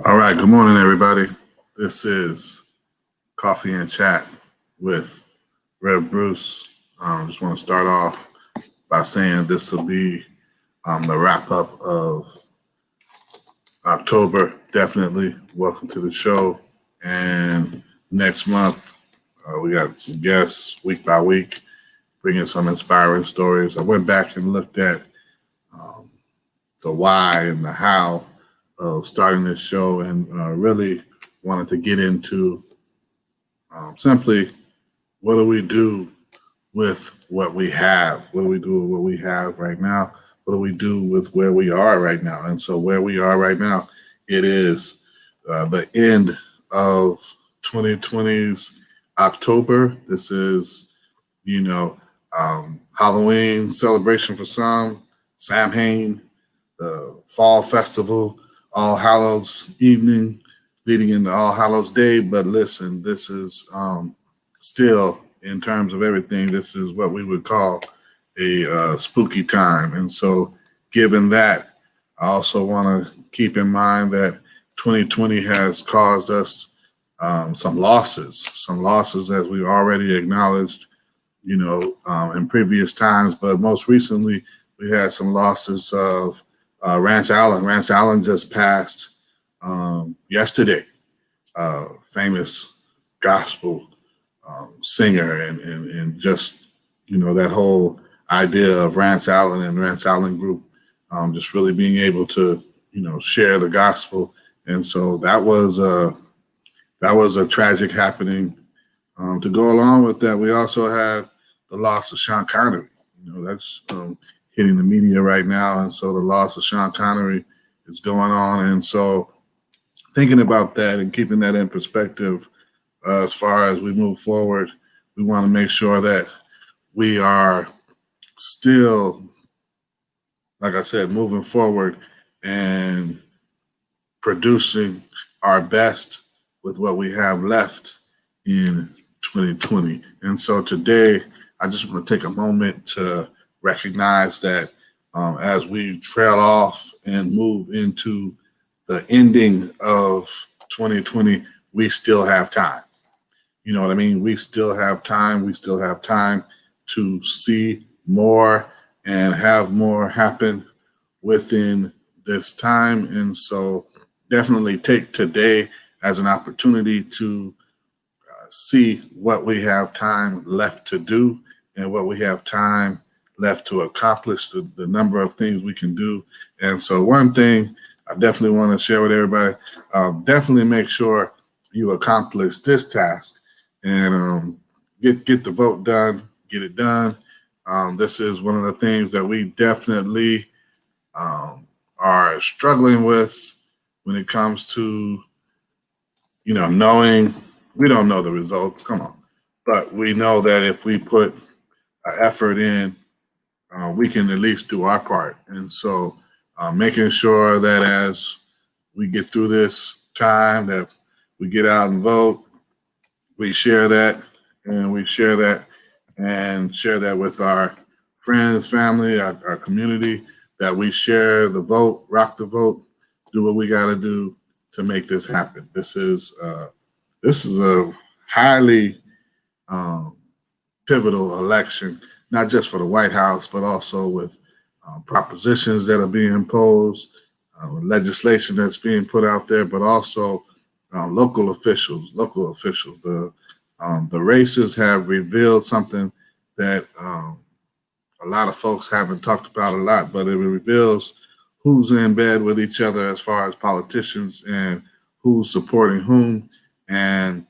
All right, good morning, everybody. This is Coffee and Chat with Rev Bruce. Just want to start off by saying this will be the wrap up of October. Definitely welcome to the show. And next month, we got some guests week by week, bringing some inspiring stories. I went back and looked at um, the why and the how of starting this show and really wanted to get into simply what do we do with what we have? What do we do with what we have right now? What do we do with where we are right now? And so, where we are right now, it is the end of 2020's October. This is, you know, Halloween celebration for some, Samhain, the fall festival, All Hallows evening, leading into All Hallows Day. But listen, this is still, in terms of everything, this is what we would call a spooky time. And so, given that, I also want to keep in mind that 2020 has caused us some losses as we already acknowledged, in previous times. But most recently, we had some losses of Rance Allen. Rance Allen just passed yesterday. Famous gospel singer, and just that whole idea of Rance Allen and Rance Allen Group, just really being able to share the gospel. And so that was a tragic happening. To go along with that, we also had the loss of Sean Connery. That's hitting the media right now, and so the loss of Sean Connery is going on. And so, thinking about that and keeping that in perspective, as far as we move forward, we want to make sure that we are still, like I said, moving forward and producing our best with what we have left in 2020. And so today, I just want to take a moment to recognize that as we trail off and move into the ending of 2020, we still have time. You know what I mean? We still have time. We still have time to see more and have more happen within this time. And so definitely take today as an opportunity to see what we have time left to do and what we have time left to accomplish, the number of things we can do. And so one thing I definitely want to share with everybody, definitely make sure you accomplish this task and get the vote done, get it done. This is one of the things that we definitely are struggling with when it comes to, knowing we don't know the results. Come on. But we know that if we put effort in, we can at least do our part. And so making sure that as we get through this time that we get out and vote, we share that and share that with our friends, family, our community, that we share the vote, rock the vote, do what we got to do to make this happen. This is a highly um, pivotal election, not just for the White House, but also with propositions that are being imposed, legislation that's being put out there, but also local officials. The races have revealed something that a lot of folks haven't talked about a lot, but it reveals who's in bed with each other as far as politicians and who's supporting whom and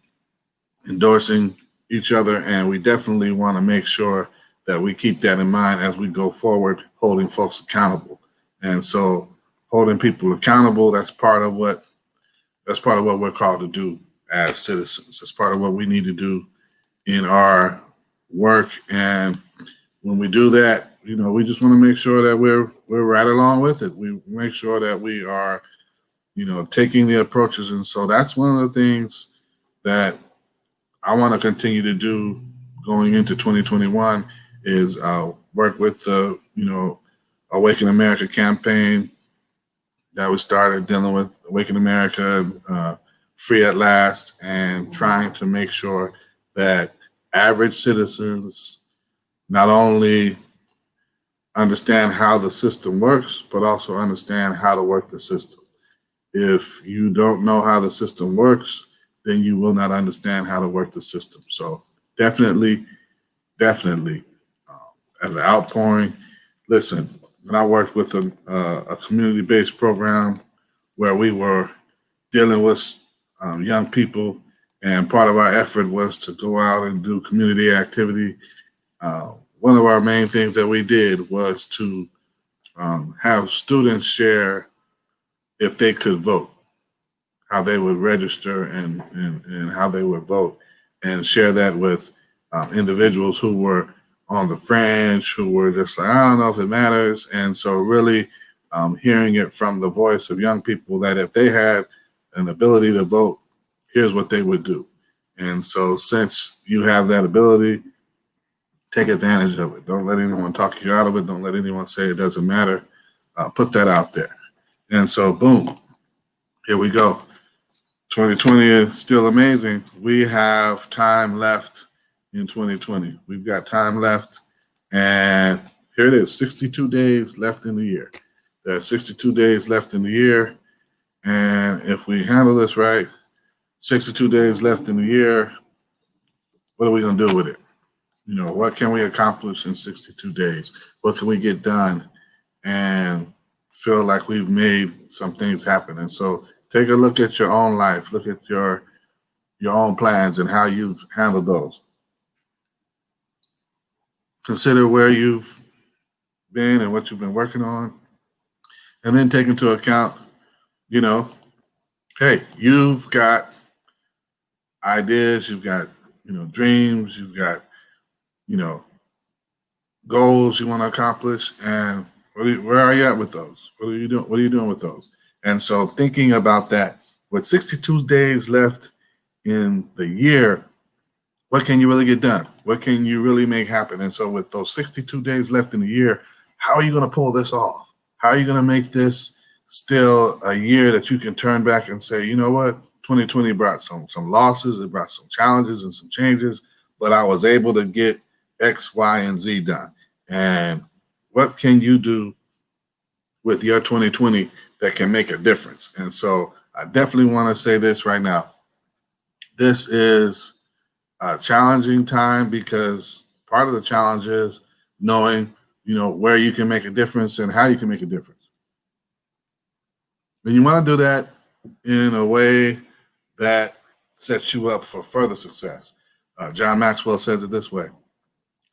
endorsing each other. And we definitely want to make sure that we keep that in mind as we go forward, holding folks accountable. And so holding people accountable, that's part of what we're called to do as citizens. That's part of what we need to do in our work. And when we do that, we just want to make sure that we're right along with it. We make sure that we are, taking the approaches. And so that's one of the things that I want to continue to do going into 2021 is work with the, Awaken America campaign, that we started dealing with Awaken America, Free at Last, and trying to make sure that average citizens not only understand how the system works, but also understand how to work the system. If you don't know how the system works, then you will not understand how to work the system. So definitely, definitely, as an outpouring, listen, when I worked with a community-based program where we were dealing with young people, and part of our effort was to go out and do community activity. One of our main things that we did was to have students share if they could vote, how they would register and how they would vote, and share that with individuals who were on the fringe, who were just like, I don't know if it matters. And so really hearing it from the voice of young people that if they had an ability to vote, here's what they would do. And so since you have that ability, take advantage of it. Don't let anyone talk you out of it. Don't let anyone say it doesn't matter. Put that out there. And so, boom, here we go. 2020 is still amazing. We have time left in 2020. We've got time left. And here it is, 62 days left in the year. There are 62 days left in the year. And if we handle this right, 62 days left in the year, what are we going to do with it? You know, what can we accomplish in 62 days? What can we get done and feel like we've made some things happen? And so take a look at your own life. Look at your own plans and how you've handled those. Consider where you've been and what you've been working on. And then take into account, you know, hey, you've got ideas, you've got, dreams, you've got, goals you want to accomplish, and where are you at with those? What are you doing? What are you doing with those? And so thinking about that, with 62 days left in the year, what can you really get done? What can you really make happen? And so with those 62 days left in the year, how are you going to pull this off? How are you going to make this still a year that you can turn back and say, you know what, 2020 brought some losses, it brought some challenges and some changes, but I was able to get X, Y, and Z done. And what can you do with your 2020 that can make a difference? And so I definitely want to say this right now. This is a challenging time because part of the challenge is knowing, where you can make a difference and how you can make a difference. And you want to do that in a way that sets you up for further success. John Maxwell says it this way: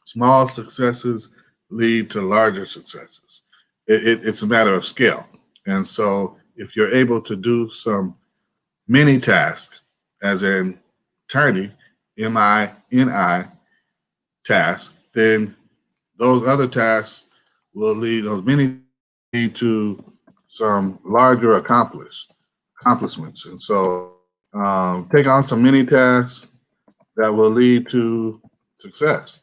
small successes lead to larger successes. It's a matter of scale. And so if you're able to do some mini tasks, as in tiny, M-I-N-I tasks, then those other tasks will those mini lead to some larger accomplishments. And so take on some mini tasks that will lead to success.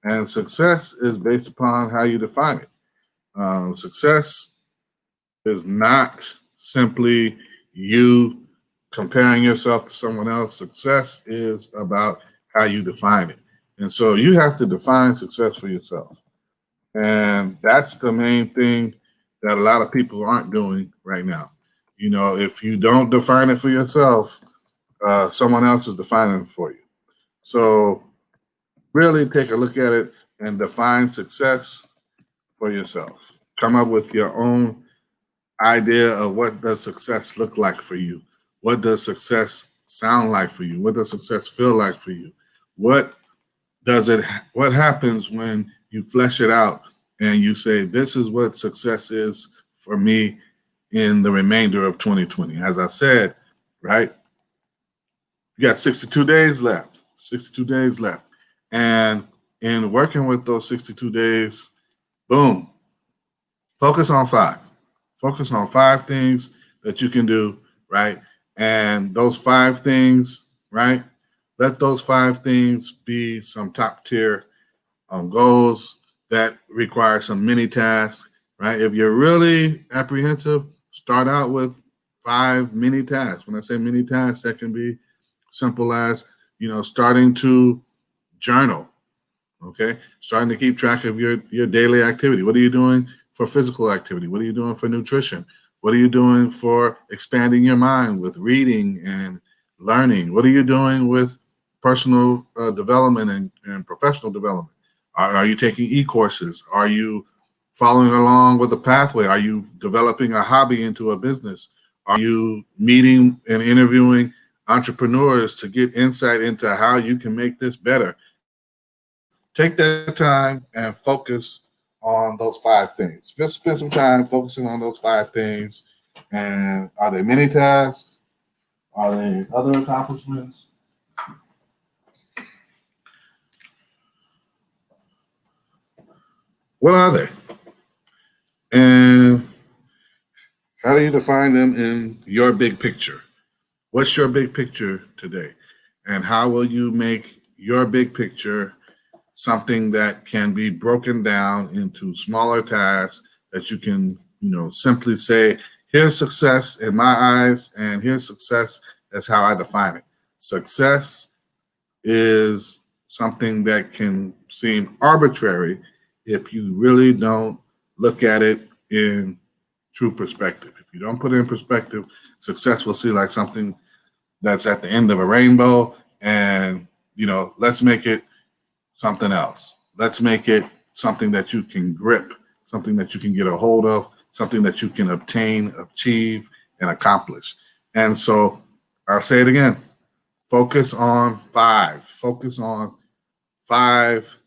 And success is based upon how you define it. Success is not simply you comparing yourself to someone else. Success is about how you define it. And so you have to define success for yourself. And that's the main thing that a lot of people aren't doing right now. If you don't define it for yourself, someone else is defining it for you. So really take a look at it and define success for yourself. Come up with your own idea of what does success look like for you. What does success sound like for you? What does success feel like for you? What happens when you flesh it out and you say, this is what success is for me in the remainder of 2020? As I said, right? You got 62 days left. 62 days left. And in working with those 62 days, boom, focus on 5. Focus on 5 things that you can do, right? And those 5 things, right? Let those 5 things be some top tier goals that require some mini tasks, right? If you're really apprehensive, Start out with 5 mini tasks. When I say mini tasks, that can be simple as, starting to journal. Okay, starting to keep track of your daily activity. What are you doing for physical activity? What are you doing for nutrition? What are you doing for expanding your mind with reading and learning? What are you doing with personal development and professional development? Are you taking e-courses? Are you following along with a pathway? Are you developing a hobby into a business? Are you meeting and interviewing entrepreneurs to get insight into how you can make this better? Take that time and focus on those 5 things. Just spend some time focusing on those 5 things. And are they mini tasks? Are they other accomplishments? What are they? And how do you define them in your big picture? What's your big picture today? And how will you make your big picture something that can be broken down into smaller tasks that you can, simply say, here's success in my eyes, and here's success as how I define it. Success is something that can seem arbitrary if you really don't look at it in true perspective. If you don't put it in perspective, success will seem like something that's at the end of a rainbow, and let's make it something else. Let's make it something that you can grip, something that you can get a hold of, something that you can obtain, achieve, and accomplish. And so I'll say it again. Focus on 5. Focus on 5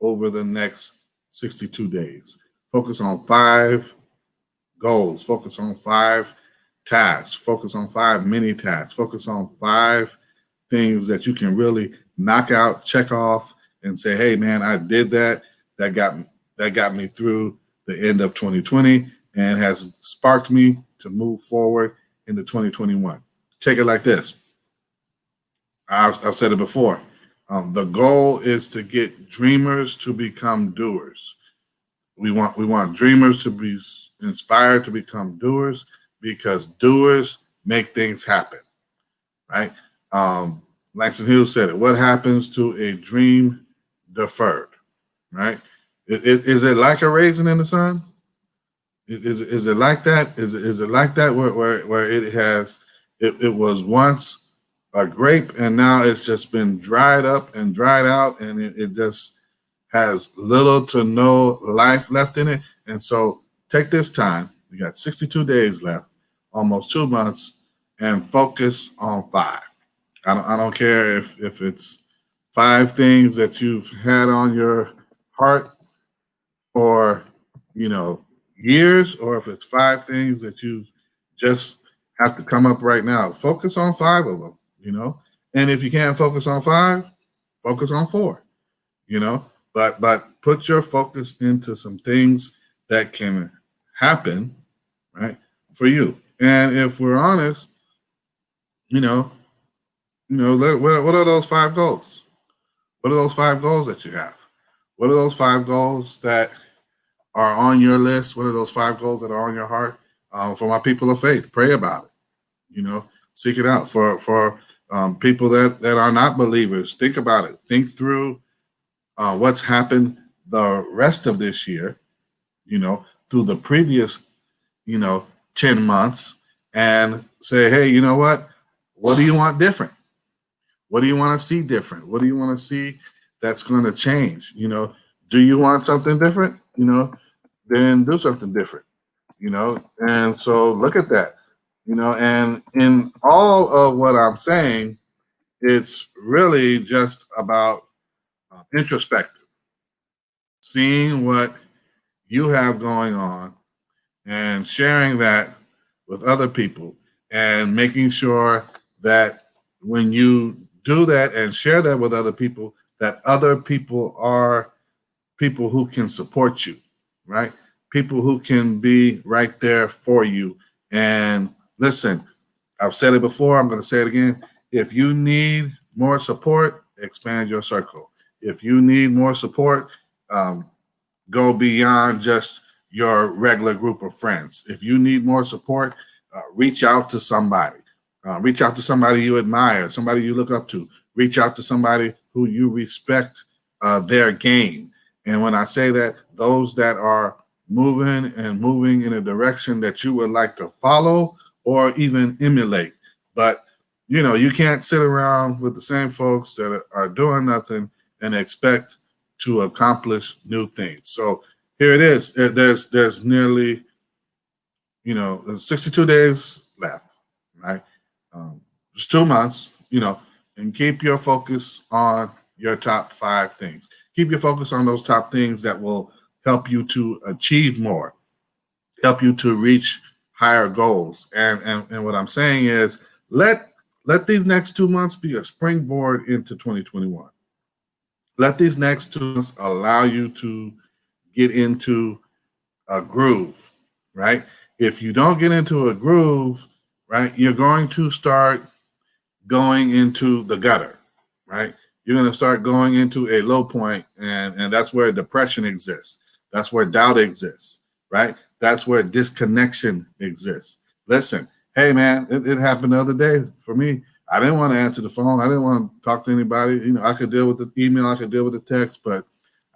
over the next 62 days. Focus on 5 goals. Focus on 5 tasks. Focus on 5 mini tasks. Focus on 5 things that you can really knock out, check off, and say, hey man, I did that. That got me through the end of 2020 and has sparked me to move forward into 2021. Take it like this. I've said it before. The goal is to get dreamers to become doers. We want dreamers to be inspired to become doers, because doers make things happen, right? Langston Hughes said it. What happens to a dream deferred, right? Is it like a raisin in the sun? Is it like that? Is it like that where it was once a grape and now it's just been dried up and dried out, and it just has little to no life left in it? And so take this time. We got 62 days left, almost 2 months, and focus on 5. I don't care if it's 5 things that you've had on your heart for, years, or if it's 5 things that you just have to come up right now. Focus on 5 of them, And if you can't focus on 5, focus on 4, But put your focus into some things that can happen, right, for you. And if we're honest, what are those 5 goals? What are those 5 goals that you have? What are those 5 goals that are on your list? What are those 5 goals that are on your heart? For my people of faith, pray about it. Seek it out. For people that are not believers, think about it. Think through what's happened the rest of this year, through the previous, 10 months, and say, hey, you know what? What do you want different? What do you want to see different? What do you want to see that's going to change? Do you want something different? Then do something different, And so look at that, and in all of what I'm saying, it's really just about introspective, seeing what you have going on and sharing that with other people, and making sure that when you do that and share that with other people, that other people are people who can support you, right? People who can be right there for you. And listen, I've said it before, I'm going to say it again. If you need more support, expand your circle. If you need more support, go beyond just your regular group of friends. If you need more support, reach out to somebody. Reach out to somebody you admire, somebody you look up to. Reach out to somebody who you respect their game. And when I say that, those that are moving in a direction that you would like to follow or even emulate. But you can't sit around with the same folks that are doing nothing and expect to accomplish new things. So here it is. There's nearly, there's 62 days left, right? Just 2 months, and keep your focus on your top 5 things. Keep your focus on those top things that will help you to achieve more, help you to reach higher goals. And what I'm saying is let these next 2 months be a springboard into 2021. Let these next 2 months allow you to get into a groove, right? If you don't get into a groove, right, you're going to start going into the gutter, right? You're going to start going into a low point, and that's where depression exists. That's where doubt exists, right? That's where disconnection exists. Listen, hey, man, it happened the other day for me. I didn't want to answer the phone. I didn't want to talk to anybody. I could deal with the email. I could deal with the text, but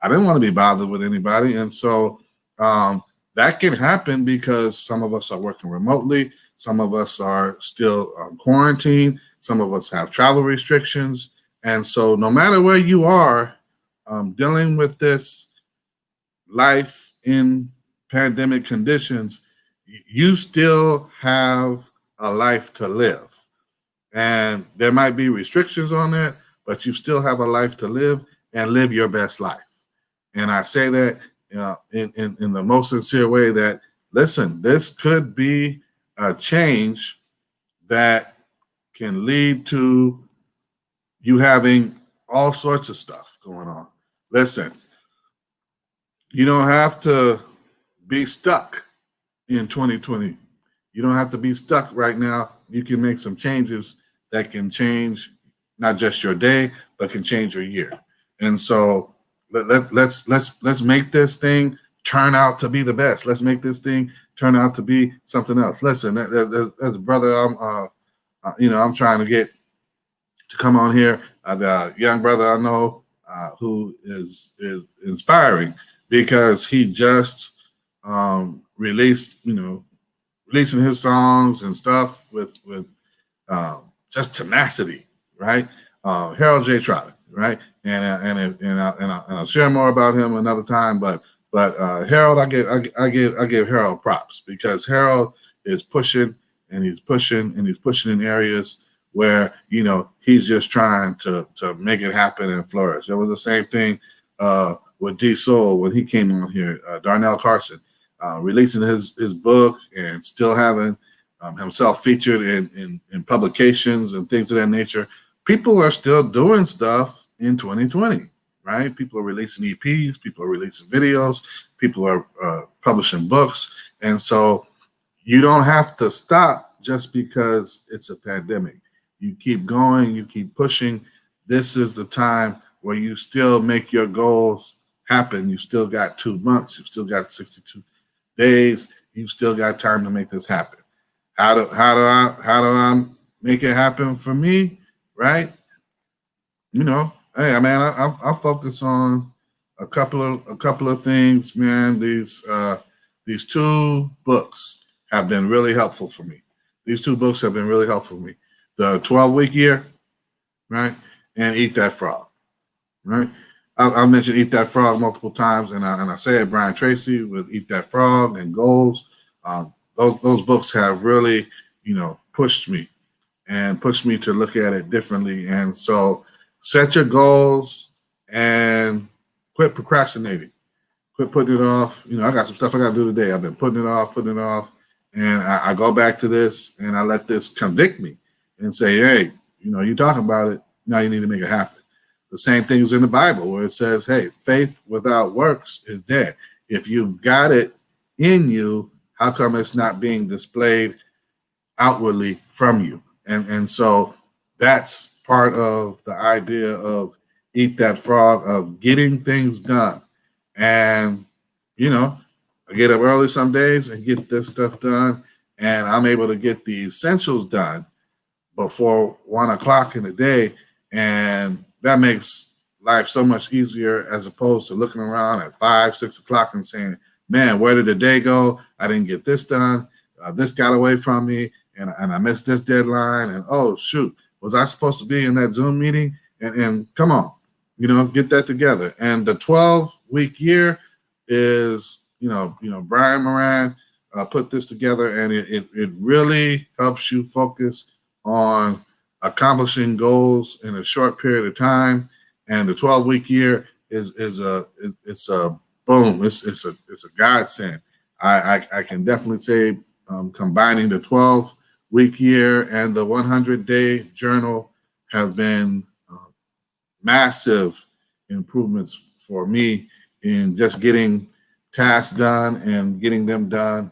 I didn't want to be bothered with anybody. And so that can happen because some of us are working remotely. Some of us are still quarantined. Some of us have travel restrictions. And so no matter where you are dealing with this life in pandemic conditions, you still have a life to live. And there might be restrictions on that, but you still have a life to live and live your best life. And I say that in the most sincere way that, listen, this could be a change that can lead to you having all sorts of stuff going on. Listen, you don't have to be stuck in 2020. You don't have to be stuck right now. You can make some changes that can change not just your day, but can change your year. And so let's make this thing turn out to be the best. Let's make this thing turn out to be something else. Listen, as a brother, I'm trying to get to come on here. The young brother I know who is inspiring because he just releasing his songs and stuff with just tenacity, right? Harold J. Trotter, right? And I'll share more about him another time. But Harold, I give Harold props because Harold is pushing and he's pushing in areas where he's just trying to make it happen and flourish. It was the same thing with D Soul when he came on here. Darnell Carson releasing his book and still having himself featured in publications and things of that nature. People are still doing stuff in 2020, right? People are releasing EPs, people are releasing videos, people are publishing books. And so you don't have to stop just because it's a pandemic. You keep going, you keep pushing. This is the time where you still make your goals happen. You still got 2 months, you've still got 62 days, you've still got time to make this happen. How do I make it happen for me? Right? Hey, man, I focus on a couple of things, man. These 2 books have been really helpful for me. These 2 books have been really helpful for me. The 12-week year, right, and Eat That Frog, right. I've mentioned Eat That Frog multiple times, and I say it, Brian Tracy with Eat That Frog and Goals. Those books have really, pushed me to look at it differently. And so set your goals and quit procrastinating. Quit putting it off. I got some stuff I got to do today. I've been putting it off. And I go back to this and I let this convict me and say, hey, you talking about it. Now you need to make it happen. The same thing is in the Bible where it says, hey, faith without works is dead. If you've got it in you, how come it's not being displayed outwardly from you? And so that's part of the idea of Eat That Frog, of getting things done. And, I get up early some days and get this stuff done, and I'm able to get the essentials done before 1 o'clock in the day, and that makes life so much easier as opposed to looking around at 5, 6 o'clock and saying, "Man, where did the day go? I didn't get this done. This got away from me, and I missed this deadline. And oh shoot, was I supposed to be in that Zoom meeting?" And come on, get that together. And the 12-week year is, Brian Moran put this together, and it really helps you focus on accomplishing goals in a short period of time. And the 12-week year is a boom. It's a godsend. I can definitely say combining the 12-week year and the 100-day journal have been massive improvements for me in just getting tasks done and getting them done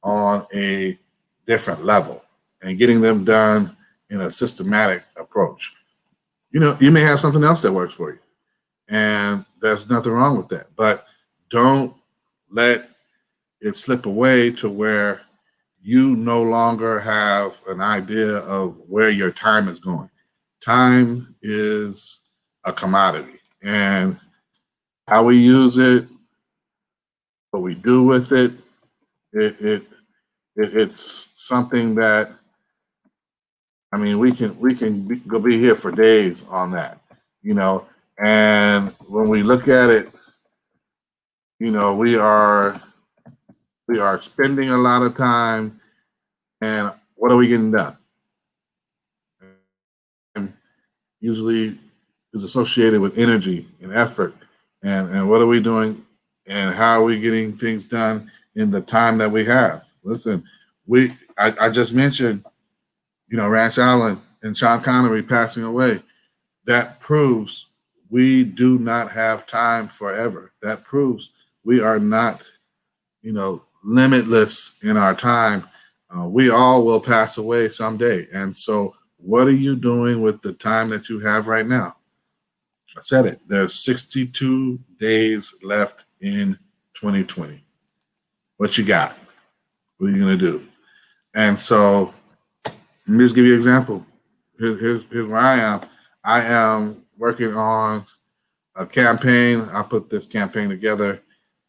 on a different level and getting them done in a systematic approach. You may have something else that works for you, and there's nothing wrong with that, but don't let it slip away to where you no longer have an idea of where your time is going. Time is a commodity, and how we use it, what we do with it, it's something that, we can be here for days on that, and when we look at it, we are spending a lot of time, and what are we getting done? And usually is associated with energy and effort, and what are we doing, and how are we getting things done in the time that we have? Listen, I just mentioned, Rance Allen and Sean Connery passing away. That proves we do not have time forever. That proves we are not, limitless in our time. We all will pass away someday. And so what are you doing with the time that you have right now? I said it. There's 62 days left in 2020. What you got? What are you going to do? And so let me just give you an example. Here's where I am. I am working on a campaign. I put this campaign together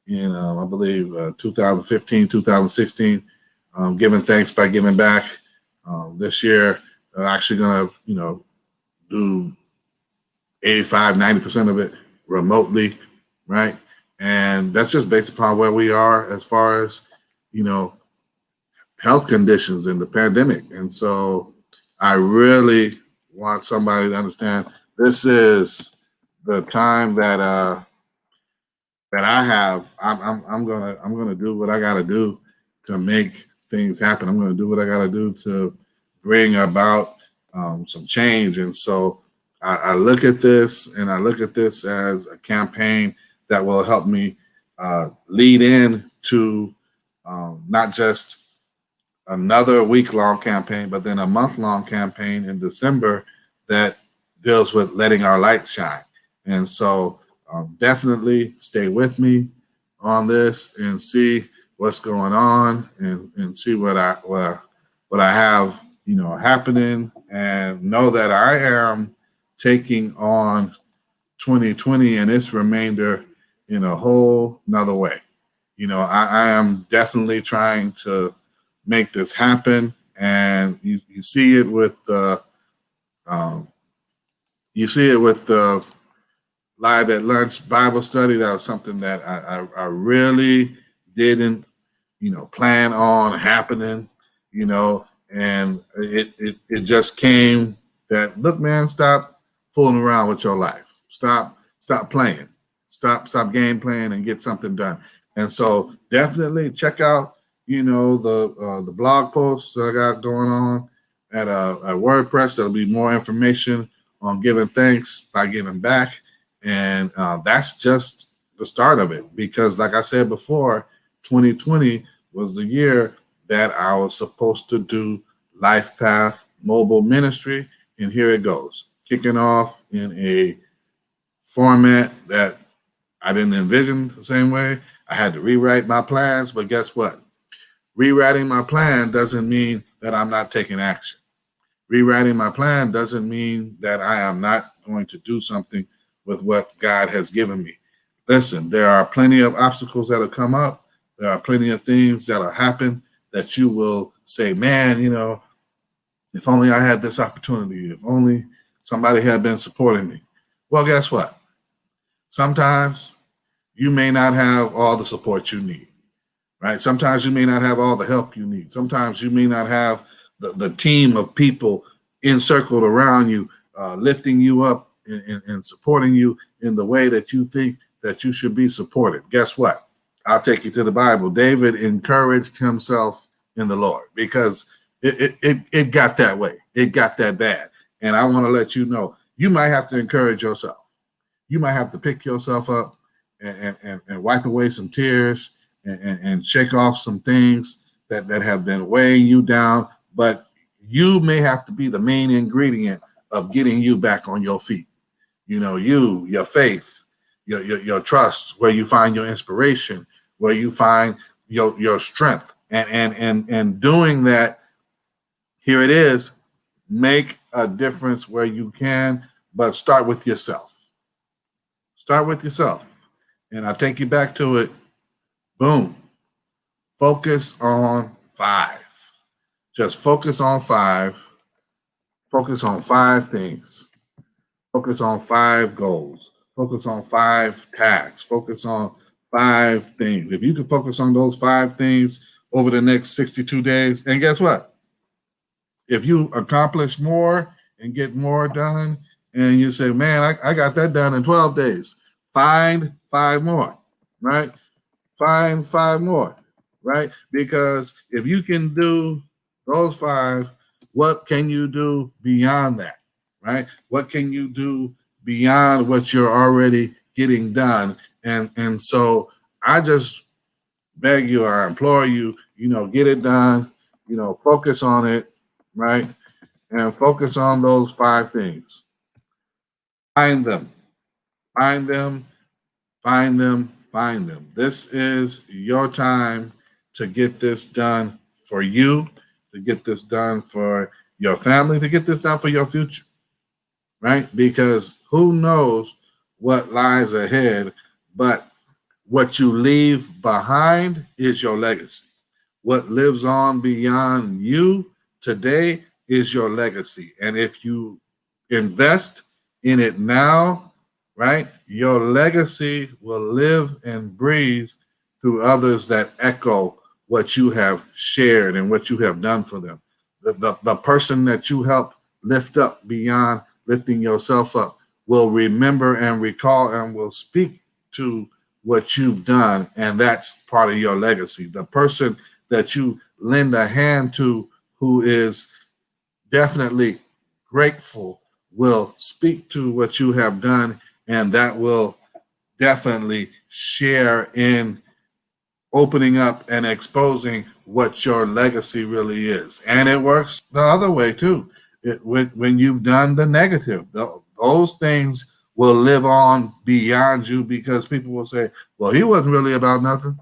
in, I believe, 2015, 2016, Giving Thanks by Giving Back. This year, I'm actually going to, do 85, 90% of it remotely, right? And that's just based upon where we are as far as, health conditions in the pandemic. And so I really want somebody to understand this is the time that I have. I'm gonna do what I gotta do to make things happen. I'm gonna do what I gotta do to bring about some change. And so I look at this, and I look at this as a campaign that will help me lead in to not just another week-long campaign, but then a month-long campaign in December that deals with letting our light shine. And so definitely stay with me on this and see what's going on, and see what I have, happening, and know that I am taking on 2020 and its remainder in a whole nother way. I am definitely trying to make this happen, and you see it with the Live at Lunch Bible study. That was something that I really didn't plan on happening, and it just came that, look, man, stop fooling around with your life. Stop playing. Stop game playing and get something done. And so definitely check out the blog posts that I got going on at WordPress. There'll be more information on Giving Thanks by Giving Back. And that's just the start of it, because like I said before, 2020 was the year that I was supposed to do Life Path Mobile Ministry. And here it goes, kicking off in a format that I didn't envision the same way. I had to rewrite my plans, but guess what? Rewriting my plan doesn't mean that I'm not taking action. Rewriting my plan doesn't mean that I am not going to do something with what God has given me. Listen, there are plenty of obstacles that'll come up. There are plenty of things that'll happen that you will say, man, if only I had this opportunity, if only somebody had been supporting me. Well, guess what? Sometimes you may not have all the support you need, right? Sometimes you may not have all the help you need. Sometimes you may not have the team of people encircled around you, lifting you up and supporting you in the way that you think that you should be supported. Guess what? I'll take you to the Bible. David encouraged himself in the Lord because it got that way. It got that bad. And I want to let you know, you might have to encourage yourself. You might have to pick yourself up and wipe away some tears and shake off some things that have been weighing you down. But you may have to be the main ingredient of getting you back on your feet. Your faith, your trust, where you find your inspiration, where you find your strength. And doing that, here it is, make a difference where you can, but start with yourself. Start with yourself. And I'll take you back to it. Boom. Focus on 5. Just focus on 5. Focus on 5 things. Focus on 5 goals. Focus on 5 tasks. Focus on 5 things. If you can focus on those 5 things over the next 62 days, and guess what? If you accomplish more and get more done, and you say, man, I got that done in 12 days, find 5 more, right? Find 5 more, right? Because if you can do those 5, what can you do beyond that, right? What can you do beyond what you're already getting done? And so I just beg you, I implore you, get it done, focus on it, right? And focus on those 5 things. Find them, find them, find them, find them. This is your time to get this done for you, to get this done for your family, to get this done for your future, right? Because who knows what lies ahead, but what you leave behind is your legacy. What lives on beyond you today is your legacy. And if you invest in it now, right, your legacy will live and breathe through others that echo what you have shared and what you have done for them. The person that you help lift up beyond lifting yourself up will remember and recall and will speak to what you've done, and that's part of your legacy. The person that you lend a hand to who is definitely grateful will speak to what you have done, and that will definitely share in opening up and exposing what your legacy really is. And it works the other way too. When you've done the negative, those things will live on beyond you, because people will say, well, he wasn't really about nothing.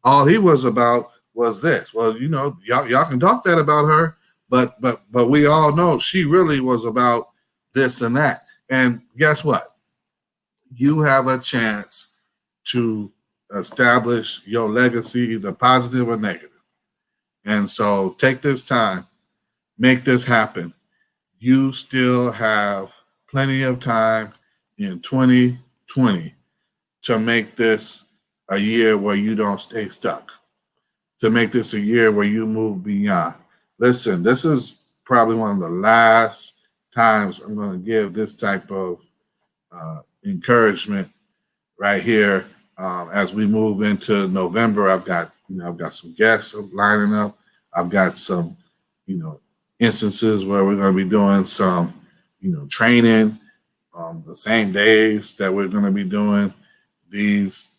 All he was about was this. Well, y'all can talk that about her, but we all know she really was about this and that. And guess what? You have a chance to establish your legacy, either positive or negative. And so take this time, make this happen. You still have plenty of time in 2020 to make this a year where you don't stay stuck, to make this a year where you move beyond. Listen, this is probably one of the last times I'm going to give this type of encouragement right here. As we move into November, I've got some guests lining up. I've got some, instances where we're going to be doing some, training the same days that we're going to be doing these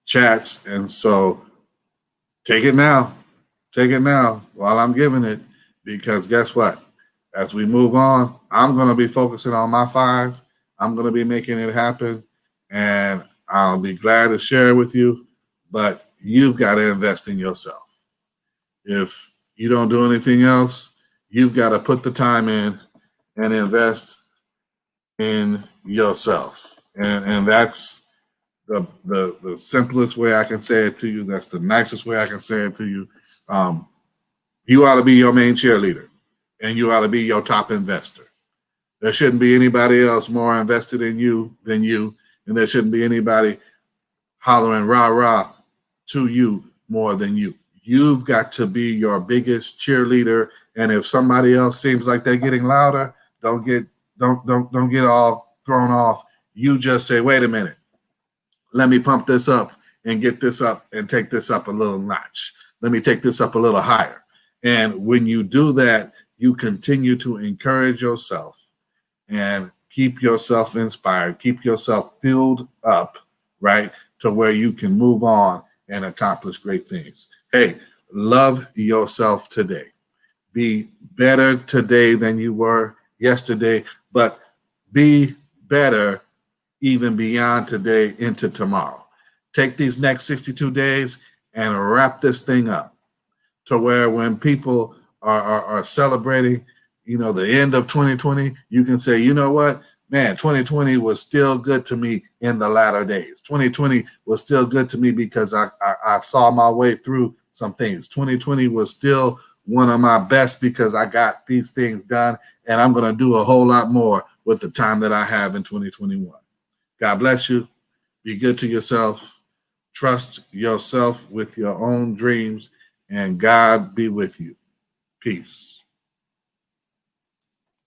chats. And so take it now while I'm giving it, because guess what? As we move on, I'm going to be focusing on my 5. I'm going to be making it happen, and I'll be glad to share it with you. But you've got to invest in yourself. If you don't do anything else, you've got to put the time in and invest in yourself. And that's the simplest way I can say it to you. That's the nicest way I can say it to you. You ought to be your main cheerleader, and you ought to be your top investor. There shouldn't be anybody else more invested in you than you, and there shouldn't be anybody hollering rah rah to you more than you. You've got to be your biggest cheerleader, and if somebody else seems like they're getting louder, don't get all thrown off. You just say, wait a minute, let me pump this up and get this up and take this up a little notch. Let me take this up a little higher. And when you do that, you continue to encourage yourself and keep yourself inspired, keep yourself filled up, right, to where you can move on and accomplish great things. Hey, love yourself today. Be better today than you were yesterday, but be better even beyond today into tomorrow. Take these next 62 days and wrap this thing up to where when people are celebrating, the end of 2020, you can say, you know what, man, 2020 was still good to me in the latter days. 2020 was still good to me because I saw my way through some things. 2020 was still one of my best because I got these things done, and I'm going to do a whole lot more with the time that I have in 2021. God bless you. Be good to yourself. Trust yourself with your own dreams, and God be with you. Peace.